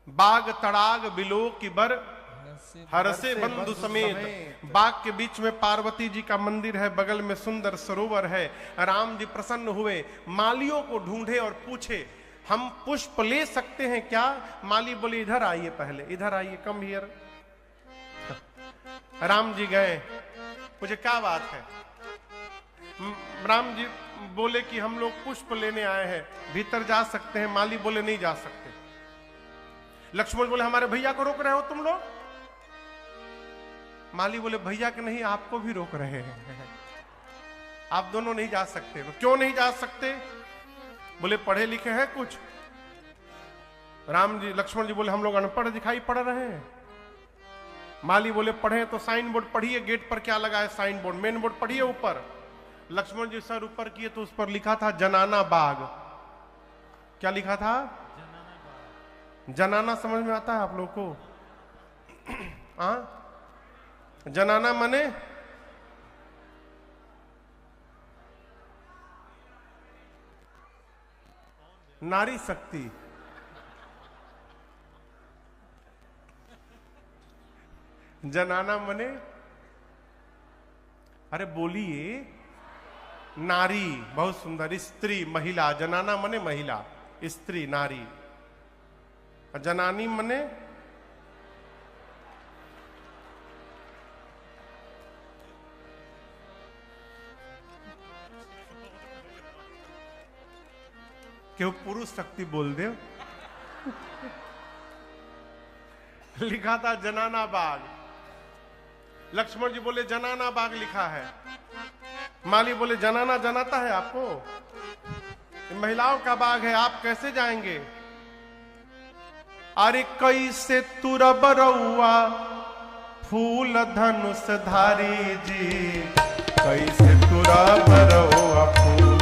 बाग तड़ाग below की बर हरसे बंधु समेत। बाग के बीच में पार्वती जी का मंदिर है, बगल में सुंदर सरोवर है। राम जी प्रसन्न हुए, मालियों को ढूंढे और पूछे हम पुष्प ले सकते हैं क्या? माली बोले इधर आइए, पहले इधर आइए, कम हियर। राम जी गए, मुझे क्या बात है? राम जी बोले कि हम लोग पुष्प लेने आए हैं, भीतर जा सकते हैं? माली बोले नहीं जा सकते। लक्ष्मण बोले हमारे भैया को रोक रहे हो तुम लोग? माली बोले भैया के नहीं, आपको भी रोक रहे हैं, आप दोनों नहीं जा सकते। क्यों नहीं जा सकते? बोले पढ़े लिखे हैं कुछ। राम जी लक्ष्मण जी बोले हम लोग अनपढ़ दिखाई पड़ रहे हैं। माली बोले पढ़े तो साइन बोर्ड पढ़िए, गेट पर क्या लगा है साइन बोर्ड, मेन बोर्ड पढ़िए ऊपर। लक्ष्मण जी सर ऊपर किए तो उस पर लिखा था जनाना बाग। क्या लिखा था? जनाना समझ में आता है आप लोग को? जनाना मने नारी शक्ति। जनाना मने, अरे बोलिए, नारी, बहुत सुंदर, स्त्री, महिला। जनाना मने महिला, स्त्री, नारी। जनानी मने क्यों पुरुष शक्ति बोल दे। लिखा था जनाना बाग। लक्ष्मण जी बोले जनाना बाग लिखा है। माली बोले जनाना जनाता है आपको? ये महिलाओं का बाग है, आप कैसे जाएंगे? अरे कैसे तुरब रउआ फूल धनुष धारी जी, कैसे तुरब रउआ फूल,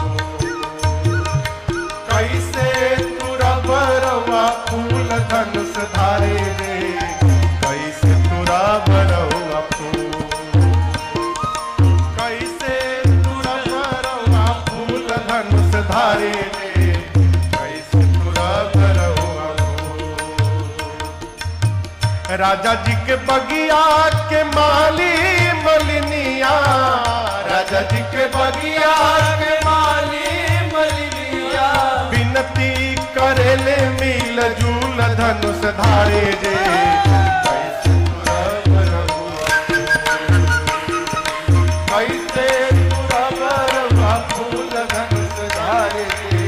कैसे तुरब रउआ फूल धनुष धारी रे, कैसे तुरब रउआ फूल, कैसे तुरब रउआ फूल धनुष धारी रे, कैसे तुरब रउआ फूल। राजा जी के बगिया के माली मलिनिया, राजा जी के बगिया के माली मलिनिया, विनती करेले मिल जूल धनुष धारे जे, कैसे तुरब रउआ फूल धनुष धारे जे,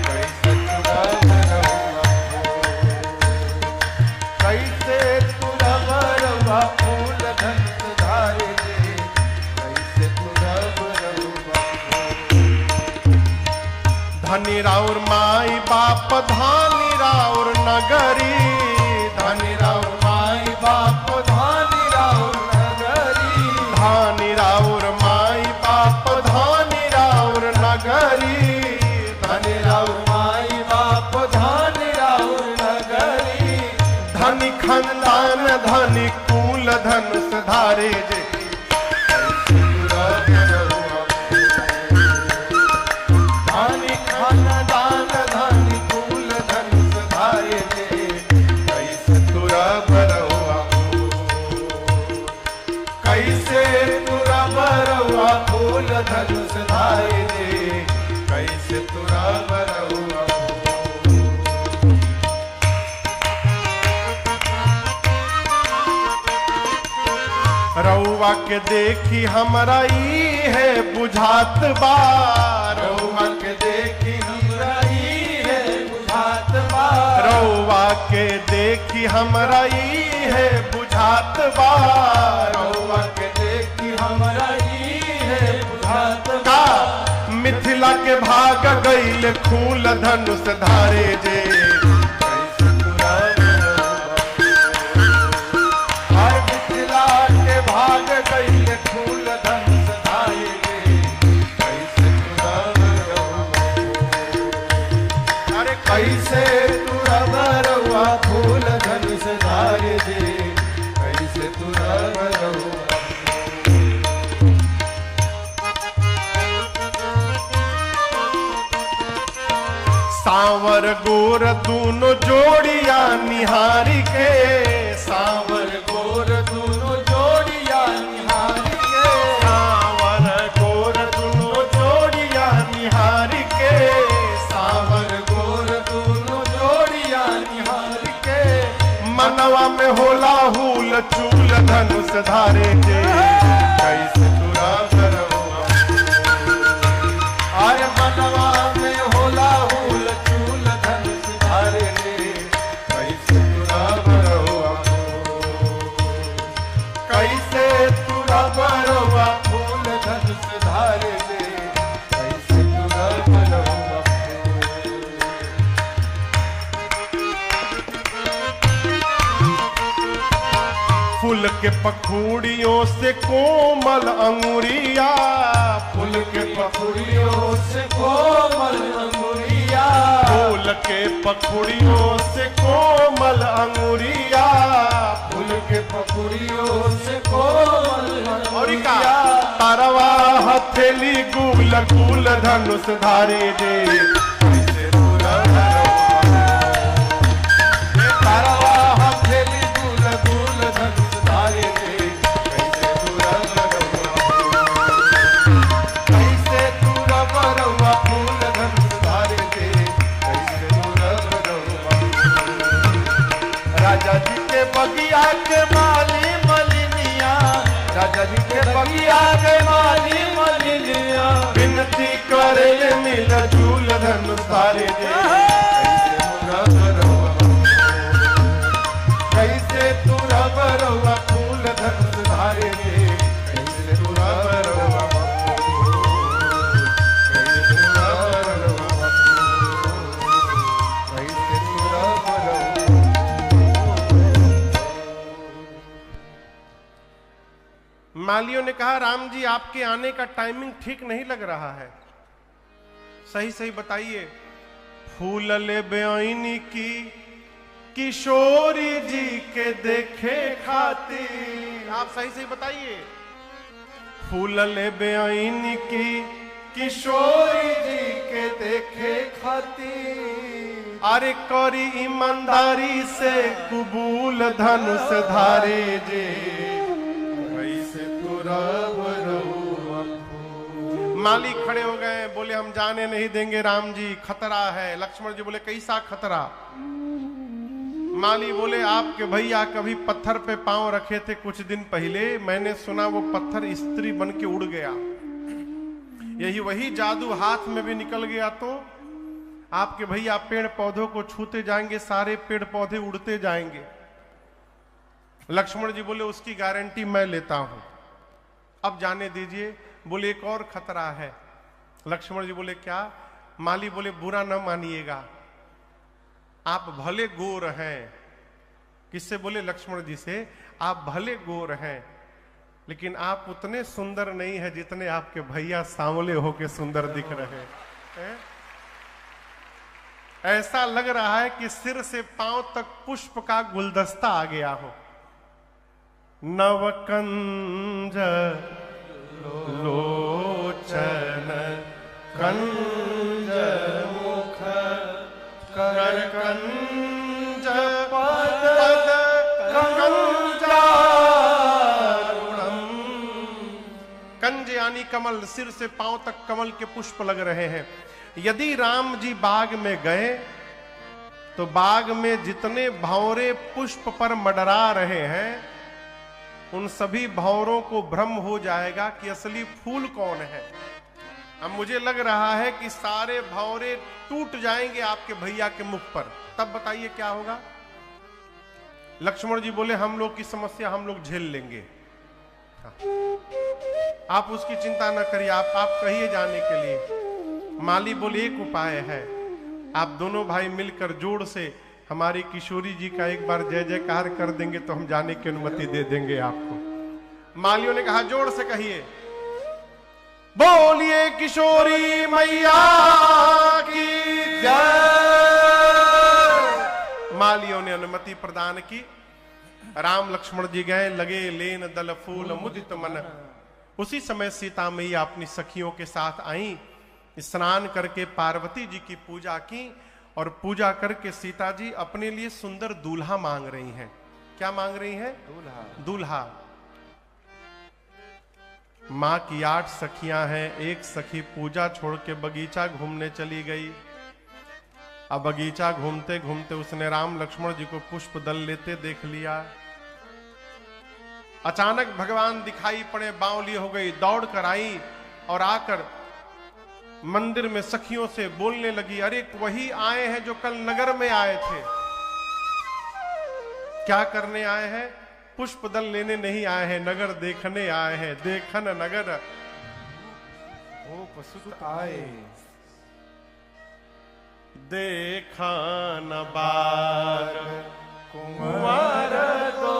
कैसे तुरब रउआ कैसे तुरब रउआ फूल धनुष धारे जे, कैसे तुरब रउआ। धनी राउर माई बाप धानी राउर नगरी, धनी राउर माई बाप धानी राउर नगरी, धानी राउर माई बाप धानी राउर नगरी, धनी राउर माई बाप धानी राउर नगरी, धनी खानदान धनी कुल धनुष धारे जे, धनी खानदान धनी कुल धनुष धारे जे, कैसे तुरब रउआ कैसे तुरब रउआ फूल धनुष धारे जे, कैसे तुरब रउआ। रउआ के देखी हमरा ई है बुझात बा, रउआ के देखी हमरा ई है बुझात बा, रउआ के देखी हमरा ई है बुझात बा, रउआ के देखी हमरा ई है बुझात बा। मिथिला के भाग गईल खूल धनुष धारे जे, भाग गई फूल धनुष धारे जे, कैसे तुरब रउआ। अरे कैसे तुरब रउआ फूल धनुष धारे जे, कैसे तुरब रउआ। सांवर गोर मनवा में होला हुल चूल धनुष धारे जे कैसे तुरा बरहुआ। अरे मनवा में होला हुल चूल धनुष धारे जे कैसे तुरा बरहुआ। कैसे तुरा बरहुआ। फूल धनुष धारे जे कैसे तुरा बरहुआ। फूल के पखुड़ियों से कोमल अंगुरिया। फूल के पखुड़ियों से कोमल अंगुरिया। फूल के पखुड़ियों से कोमल अंगुरिया। फूल के पखुड़ियों से कोमल और का अंगुरिया। तारवा हथेली गुल गुल धनुष धारे जे कैसे तुरा बरहुआ। तारवा हथेली गुल गुल धनुष धारे जे कैसे तुरा बरहुआ। कैसे तुरा बरहुआ। फूल धनुष धारे जे कैसे तुरा बरहुआ। राजा जी के बगिया के माली मलिनिया। राजा जी के बगिया के माली मलिनिया। विनती करे मिल झूल धनुष धारे जे कैसे तुरा बरहुआ। कैसे तुरा बरहुआ। फूल धनुष धारे जे कैसे तुरा बरहुआ। कैसे तुरा बरहुआ। कैसे तुरा बरहुआ। मालियों ने कहा राम जी आपके आने का टाइमिंग ठीक नहीं लग रहा है, सही सही बताइए। फूल ले बेआईनी की किशोरी जी के देखे खातिर, आप सही सही बताइए। फूल ले बेआईनी की किशोरी जी के देखे खातिर। अरे करी ईमानदारी से कबूल धनुष धारे जे कैसे तुरा बरहुआ। माली खड़े हो गए, बोले हम जाने नहीं देंगे राम जी, खतरा है। लक्ष्मण जी बोले कैसा खतरा। माली बोले आपके भैया कभी पत्थर पे पांव रखे थे कुछ दिन पहले, मैंने सुना वो पत्थर स्त्री बन के उड़ गया। यही वही जादू हाथ में भी निकल गया तो आपके भैया पेड़ पौधों को छूते जाएंगे, सारे पेड़ पौधे उड़ते जाएंगे। लक्ष्मण जी बोले उसकी गारंटी मैं लेता हूं, अब जाने दीजिए। बोले एक और खतरा है। लक्ष्मण जी बोले क्या। माली बोले बुरा न मानिएगा, आप भले गोर हैं। किससे बोले। लक्ष्मण जी से। आप भले गोर हैं लेकिन आप उतने सुंदर नहीं है जितने आपके भैया सांवले होके सुंदर दिख रहे हैं। ऐसा लग रहा है कि सिर से पांव तक पुष्प का गुलदस्ता आ गया हो। नवकंज लोचन कंज मुख कर कंज पद कंजारुणम। कंज यानी कमल, सिर से पांव तक कमल के पुष्प लग रहे हैं। यदि राम जी बाग में गए तो बाग में जितने भंवरे पुष्प पर मंडरा रहे हैं उन सभी भंवरों को भ्रम हो जाएगा कि असली फूल कौन है। अब मुझे लग रहा है कि सारे भंवरे टूट जाएंगे आपके भैया के मुख पर, तब बताइए क्या होगा। लक्ष्मण जी बोले हम लोग की समस्या हम लोग झेल लेंगे, आप उसकी चिंता न करिए, आप कहिए जाने के लिए। माली बोले एक उपाय है, आप दोनों भाई मिलकर जोड़ से हमारी किशोरी जी का एक बार जय जयकार कर देंगे तो हम जाने की अनुमति दे देंगे आपको। मालियों ने कहा जोर से कहिए, बोलिए किशोरी मैया की जय। मालियों ने अनुमति प्रदान की। राम लक्ष्मण जी गए, लगे लेन दल फूल मुदित मन। उसी समय सीता मैया अपनी सखियों के साथ आई, स्नान करके पार्वती जी की पूजा की और पूजा करके सीता जी अपने लिए सुंदर दूल्हा मांग रही हैं। क्या मांग रही हैं? दूल्हा। मां की 8 सखियां हैं, एक सखी पूजा छोड़ के बगीचा घूमने चली गई। अब बगीचा घूमते घूमते उसने राम लक्ष्मण जी को पुष्प दल लेते देख लिया। अचानक भगवान दिखाई पड़े, बावली हो गई, दौड़ कर आई और आकर मंदिर में सखियों से बोलने लगी, अरे वही आए हैं जो कल नगर में आए थे। क्या करने आए हैं? पुष्प दल लेने नहीं आए हैं, नगर देखने आए हैं। देखन नगर ओ पशुत आए, देखन बार कुंवर दो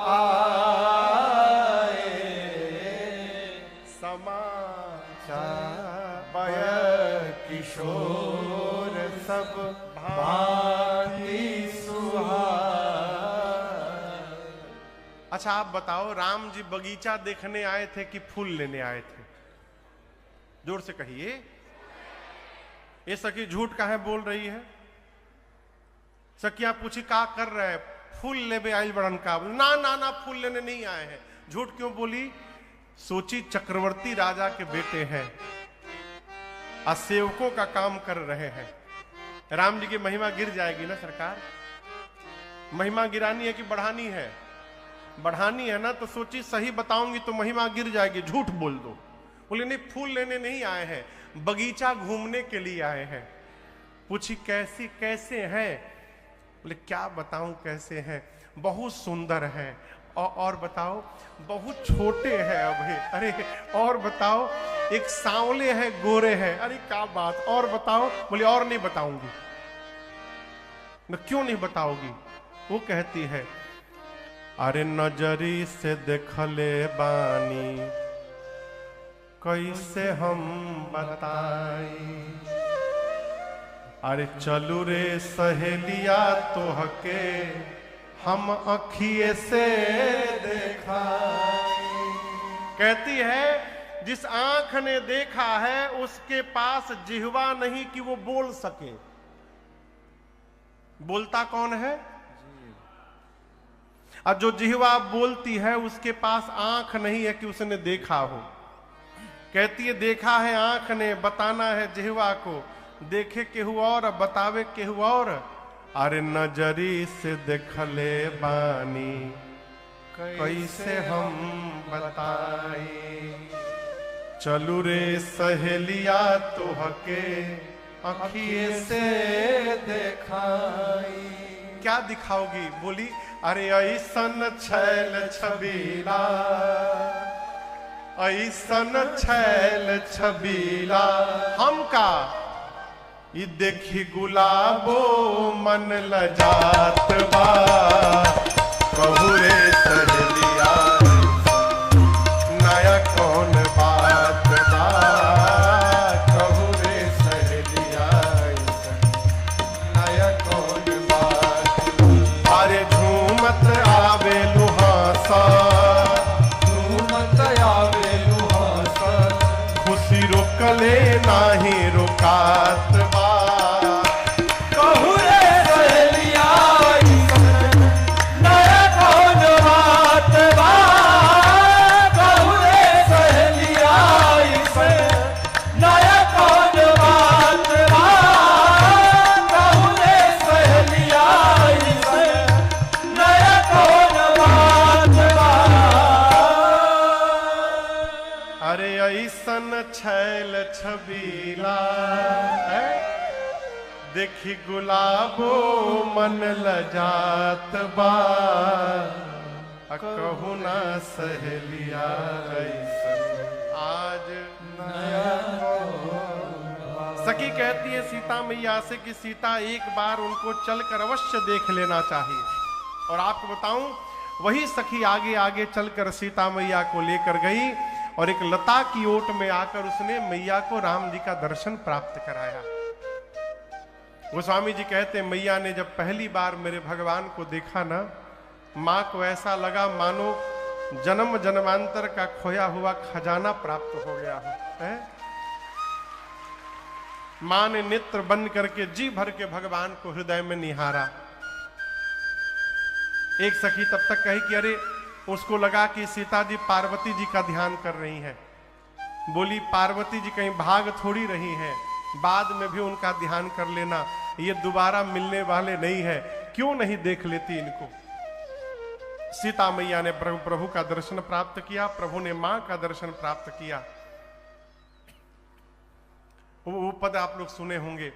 आए, समाचार बय किशोर सब भांति सुहाए। अच्छा आप बताओ, राम जी बगीचा देखने आए थे कि फूल लेने आए थे? जोर से कहिए। ये सखी झूठ काहे बोल रही है? सखियां पूछी का कर रहे हैं? फूल लेबे आइल बड़न का। ना ना ना, फूल लेने नहीं आए हैं। झूठ क्यों बोली? सोची चक्रवर्ती राजा के बेटे हैं, सेवकों का काम कर रहे हैं, राम जी की महिमा गिर जाएगी ना सरकार। महिमा गिरानी है कि बढ़ानी है? बढ़ानी है ना, तो सोची सही बताऊंगी तो महिमा गिर जाएगी, झूठ बोल दो। बोले नहीं, फूल लेने नहीं आए हैं, बगीचा घूमने के लिए आए हैं। पूछी कैसी कैसे हैं? बोले क्या बताऊं कैसे हैं, बहुत सुंदर हैं। और बताओ? बहुत छोटे हैं अभी। अरे और बताओ? एक सांवले हैं, गोरे हैं। अरे क्या बात, और बताओ? बोले और नहीं बताऊंगी। न क्यों नहीं बताओगी? वो कहती है, अरे नजरी से देखले बानी, कैसे हम बताई। अरे चलू रे सहेलिया तोहके हम अखिए से देखा। कहती है जिस आंख ने देखा है उसके पास जिह्वा नहीं कि वो बोल सके। बोलता कौन है? और जो जिह्वा बोलती है उसके पास आंख नहीं है कि उसने देखा हो। कहती है देखा है आंख ने, बताना है जिह्वा को। देखे केहू और, बतावे केहू और। अरे नजरी से देखले बानी, कैसे हम बताई। चलू रे सहेलिया तोहके अखिए से देखाई। क्या दिखाओगी? बोली अरे ऐसन छैल छबीला, ऐसन छैल छबीला हमका, ये देखी गुलाबो मन लजात बा। कहू रे सहेलिया नया कौन बात बा। कहू रे सहेलिया नया कौन बात। अरे झूमत आवे लुहासा, झूमत आवे लुहासा, खुशी रोकले नाही रोकात बा। कहू रे सहेलिया नया कौन बात बा। कहू रे सहेलिया नया कौन बात बा। कहू रे सहेलिया नया कौन बात बा। अरे ऐसन छैल छबीला, देखी गुलाबो मन लजात बा। कहू ना सहेलिया आज नया। सखी कहती है सीता मैया से कि सीता एक बार उनको चलकर अवश्य देख लेना चाहिए। और आपको बताऊं, वही सखी आगे आगे चलकर सीता मैया को लेकर गई और एक लता की ओट में आकर उसने मैया को राम जी का दर्शन प्राप्त कराया। गोस्वामी जी कहते मैया ने जब पहली बार मेरे भगवान को देखा ना, मां को ऐसा लगा मानो जन्म जन्मांतर का खोया हुआ खजाना प्राप्त हो गया हो। मां ने नेत्र बंद करके जी भर के भगवान को हृदय में निहारा। एक सखी तब तक कही कि अरे, उसको लगा कि सीता जी पार्वती जी का ध्यान कर रही हैं। बोली पार्वती जी कहीं भाग थोड़ी रही हैं, बाद में भी उनका ध्यान कर लेना। ये दोबारा मिलने वाले नहीं है, क्यों नहीं देख लेती इनको। सीता मैया ने प्रभु का दर्शन प्राप्त किया, प्रभु ने मां का दर्शन प्राप्त किया। वो पद आप लोग सुने होंगे,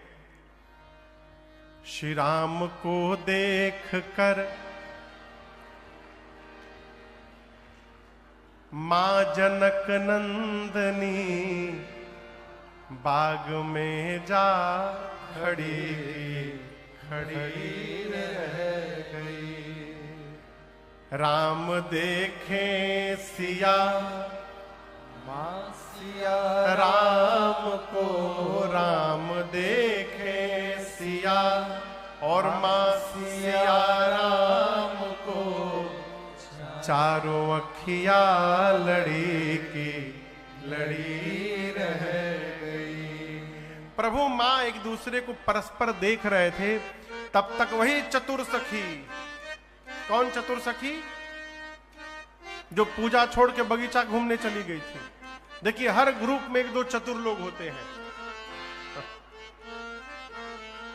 श्री राम को देख कर मां जनक नंदनी बाग में जा खड़ी खड़ी रह गई। राम देखे सिया मां सिया राम को, राम देखे सिया और मां सिया राम को, चारों अखिया लड़ी की लड़ी रह गई। प्रभु मां एक दूसरे को परस्पर देख रहे थे, तब तक वही चतुर सखी, कौन चतुर सखी? जो पूजा छोड़ के बगीचा घूमने चली गई थी। देखिए हर ग्रुप में एक दो चतुर लोग होते हैं।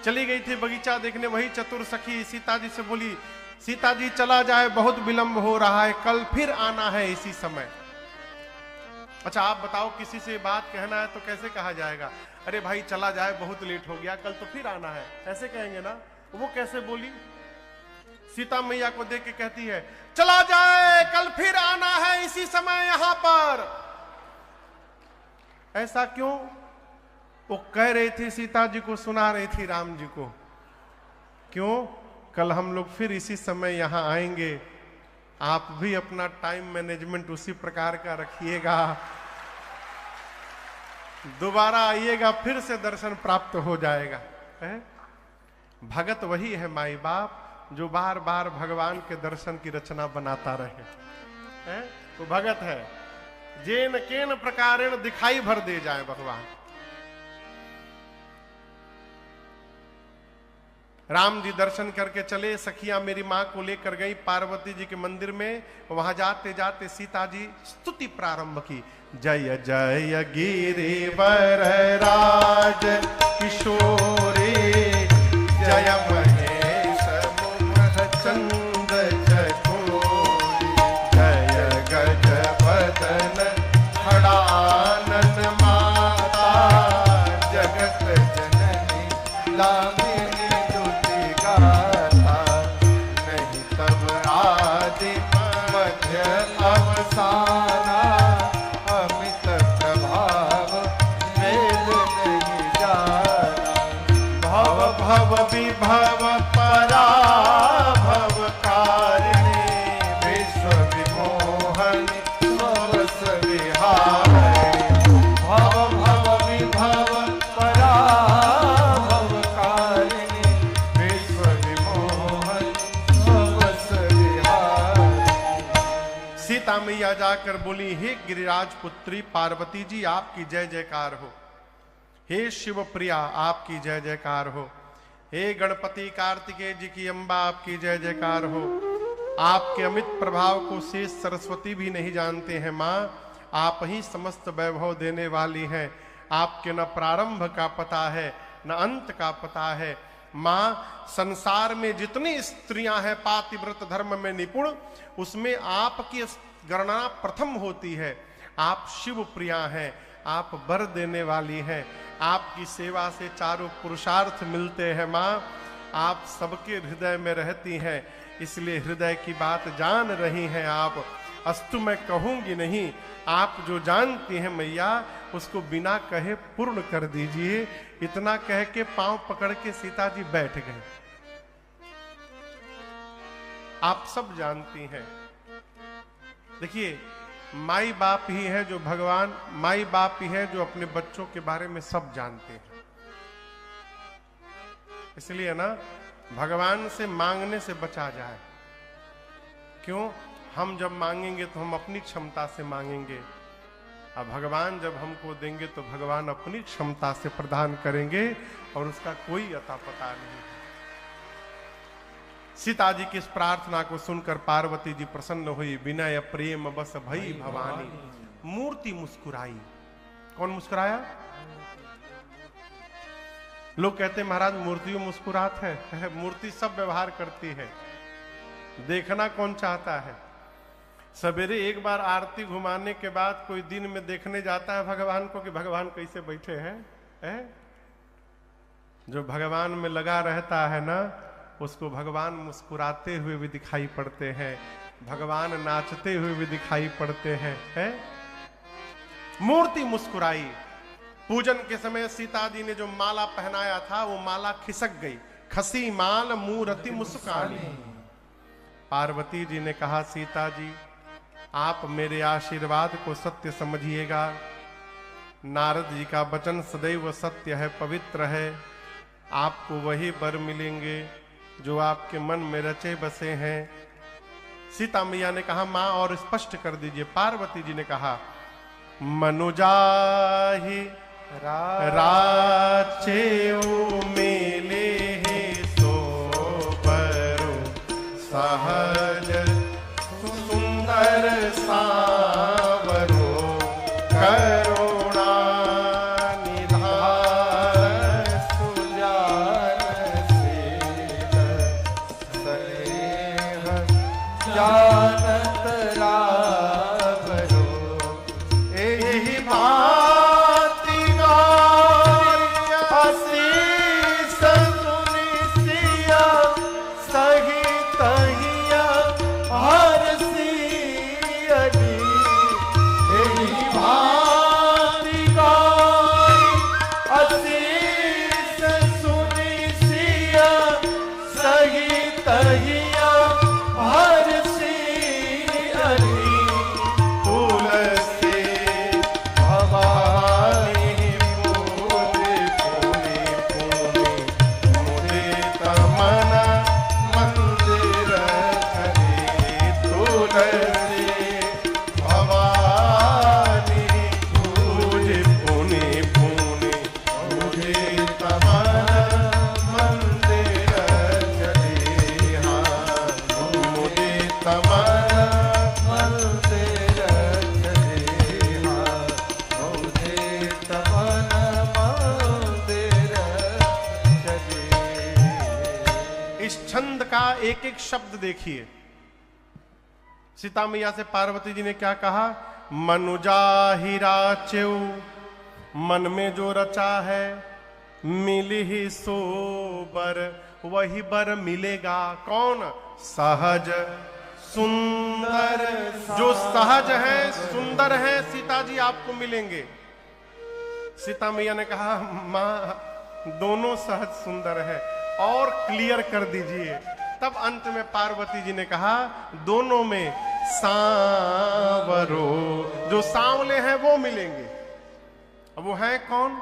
चली गई थी बगीचा देखने, वही चतुर सखी सीता जी से बोली, सीता जी चला जाए, बहुत विलंब हो रहा है, कल फिर आना है इसी समय। अच्छा आप बताओ, किसी से बात कहना है तो कैसे कहा जाएगा? अरे भाई चला जाए, बहुत लेट हो गया, कल तो फिर आना है, ऐसे कहेंगे ना। वो कैसे बोली? सीता मैया को देख के कहती है, चला जाए, कल फिर आना है इसी समय यहां पर। ऐसा क्यों? वो कह रही थी सीता जी को, सुना रही थी राम जी को। क्यों? कल हम लोग फिर इसी समय यहां आएंगे, आप भी अपना टाइम मैनेजमेंट उसी प्रकार का रखिएगा, दोबारा आइएगा, फिर से दर्शन प्राप्त हो जाएगा। है? भगत वही है माई बाप जो बार बार भगवान के दर्शन की रचना बनाता रहे। है? तो भगत है, जेन केन प्रकारेण दिखाई भर दे जाए भगवान। राम जी दर्शन करके चले, सखियां मेरी मां को लेकर गई पार्वती जी के मंदिर में। वहां जाते जाते सीता जी स्तुति प्रारंभ की, जय जय गिरिवर राज किशोरी, जय महेश मुख चंद चकोरी, जय गज बदन खड़ानन माता, जगत जननी लामिनी दुति गाथा, नहीं तब आदि मध्य अवसाना, अमित प्रभाव वेद नहीं जाना, भव भव विभव पराभव कारिणी, विश्व विमोहनी स्वरस विहारिणी, भव भव विभव पराभव कारिणी, विश्व विमोहनी स्वरस विहारिणी। सीता मैया जाकर बोली, हे गिरिराज पुत्री पार्वती जी आपकी जय जयकार हो, हे शिव प्रिया आपकी जय जयकार हो, हे गणपति कार्तिकेय जी की अम्बा आपकी जय जयकार हो। आपके अमित प्रभाव को शेष सरस्वती भी नहीं जानते हैं मां, आप ही समस्त वैभव देने वाली हैं। आपके न प्रारंभ का पता है न अंत का पता है मां। संसार में जितनी स्त्रियां हैं पातिव्रत धर्म में निपुण, उसमें आपकी गणना प्रथम होती है। आप शिव प्रिया हैं, आप वर देने वाली हैं, आपकी सेवा से चारों पुरुषार्थ मिलते हैं मां। आप सबके हृदय में रहती हैं, इसलिए हृदय की बात जान रही हैं आप। अस्तु मैं कहूंगी नहीं, आप जो जानती हैं मैया उसको बिना कहे पूर्ण कर दीजिए। इतना कह के पांव पकड़ के सीता जी बैठ गए। आप सब जानती हैं, देखिए माई बाप ही है जो भगवान, माई बाप ही है जो अपने बच्चों के बारे में सब जानते हैं। इसलिए ना भगवान से मांगने से बचा जाए। क्यों? हम जब मांगेंगे तो हम अपनी क्षमता से मांगेंगे, अब भगवान जब हमको देंगे तो भगवान अपनी क्षमता से प्रदान करेंगे और उसका कोई अता पता नहीं। सीता जी की इस प्रार्थना को सुनकर पार्वती जी प्रसन्न हुई। विनय प्रेम बस भई भवानी, मूर्ति मुस्कुराई। कौन मुस्कुराया? लोग कहते हैं महाराज मूर्तियों मुस्कुरात है, मूर्ति सब व्यवहार करती है, देखना कौन चाहता है। सवेरे एक बार आरती घुमाने के बाद कोई दिन में देखने जाता है भगवान को कि भगवान कैसे बैठे हैं, है? जो भगवान में लगा रहता है ना, उसको भगवान मुस्कुराते हुए भी दिखाई पड़ते हैं, भगवान नाचते हुए भी दिखाई पड़ते हैं, है? मूर्ति मुस्कुराई। पूजन के समय सीता जी ने जो माला पहनाया था वो माला खिसक गई, खसी माल मूर्ति मुस्कानी। पार्वती जी ने कहा, सीता जी आप मेरे आशीर्वाद को सत्य समझिएगा, नारद जी का वचन सदैव सत्य है, पवित्र है, आपको वही वर मिलेंगे जो आपके मन में रचे बसे हैं। सीता मैया ने कहा, मां और स्पष्ट कर दीजिए। पार्वती जी ने कहा, मनुजाहि राचेऊ मेले हे सो बरु सहज सुंदर सावरो करुणा निधान सुजान शील स्नेह जानत राघरो एहि भांति गाय असीस सुनि सिया सहित हिया हरसी अली। एहि भांति गाय असीस सुनि सिया सहित हिया हरसी अली। तुलसी भवानी पूरे पूरे पूरे मुदित मन मंदिर करे। तुलसी भवानी पूरे पुने पुने मुदित मन मंदिर चले। हाँ मुदित मन मंदिर चले। हाँ मुदित मन मंदिर चले। इस छंद का एक एक शब्द देखिए। सीता मैया से पार्वती जी ने क्या कहा? मनुजा ही राचेऊ, मन में जो रचा है, मिली ही सो बर, वही बर मिलेगा। कौन? सहज सुंदर। जो सहज है, सुंदर है, सीता जी आपको मिलेंगे। सीता मैया ने कहा, मां दोनों सहज सुंदर है, और क्लियर कर दीजिए। तब अंत में पार्वती जी ने कहा, दोनों में सांवरो, जो सांवले हैं वो मिलेंगे। अब वो है कौन?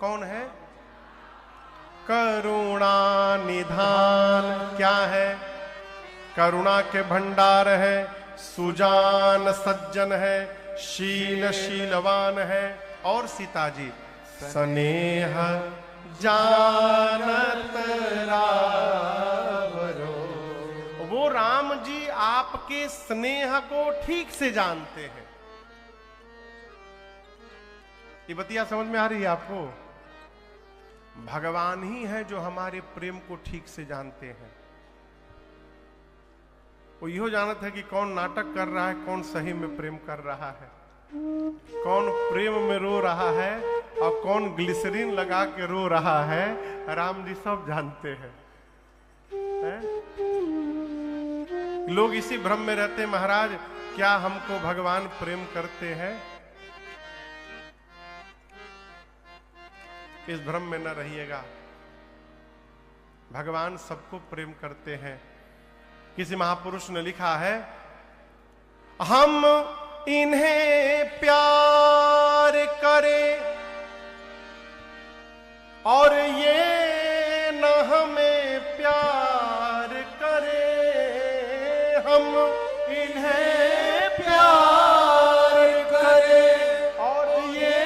कौन है? करुणा निधान। क्या है? करुणा के भंडार है, सुजान सज्जन है, शील शीलवान है। और सीता जी स्नेह जानत रावरो, वो राम जी आपके स्नेह को ठीक से जानते हैं। ये बतिया समझ में आ रही है आपको? भगवान ही है जो हमारे प्रेम को ठीक से जानते हैं। वो यहो जानत है कि कौन नाटक कर रहा है, कौन सही में प्रेम कर रहा है, कौन प्रेम में रो रहा है और कौन ग्लिसरीन लगा के रो रहा है। राम जी सब जानते हैं, लोग इसी भ्रम में रहते हैं, महाराज क्या हमको भगवान प्रेम करते हैं? इस भ्रम में न रहिएगा। भगवान सबको प्रेम करते हैं। किसी महापुरुष ने लिखा है, हम इन्हें प्यार करें और ये न हमें प्यार करे। हम इन्हें प्यार करें और ये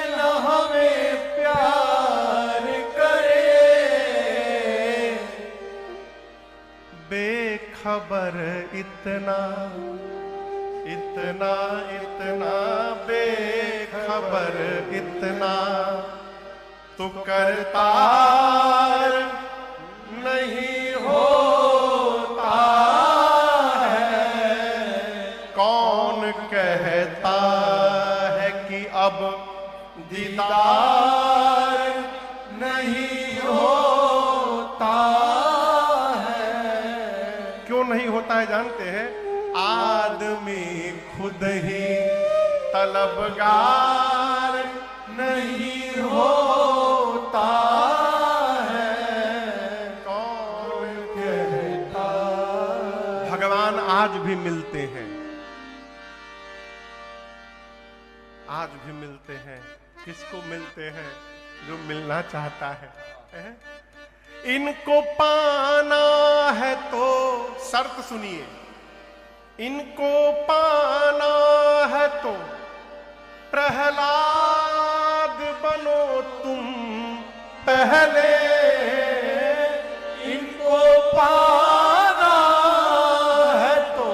न हमें प्यार करे। बेखबर इतना इतना इतना, बेखबर इतना, तो करतार नहीं होता है। कौन कहता है कि अब दीदार नहीं होता है? क्यों नहीं होता है जानते हैं? आदमी खुद ही तलबगार नहीं होता है। कौन कहता? भगवान आज भी मिलते हैं, आज भी मिलते हैं। किसको मिलते हैं? जो मिलना चाहता है। इनको पाना है तो शर्त सुनिए, इनको पाना है तो प्रहलाद बनो तुम पहले। इनको पाना है तो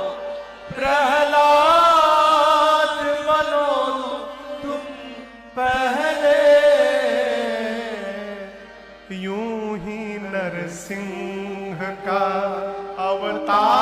प्रहलाद बनो तुम पहले। यूं ही नरसिंह का अवतार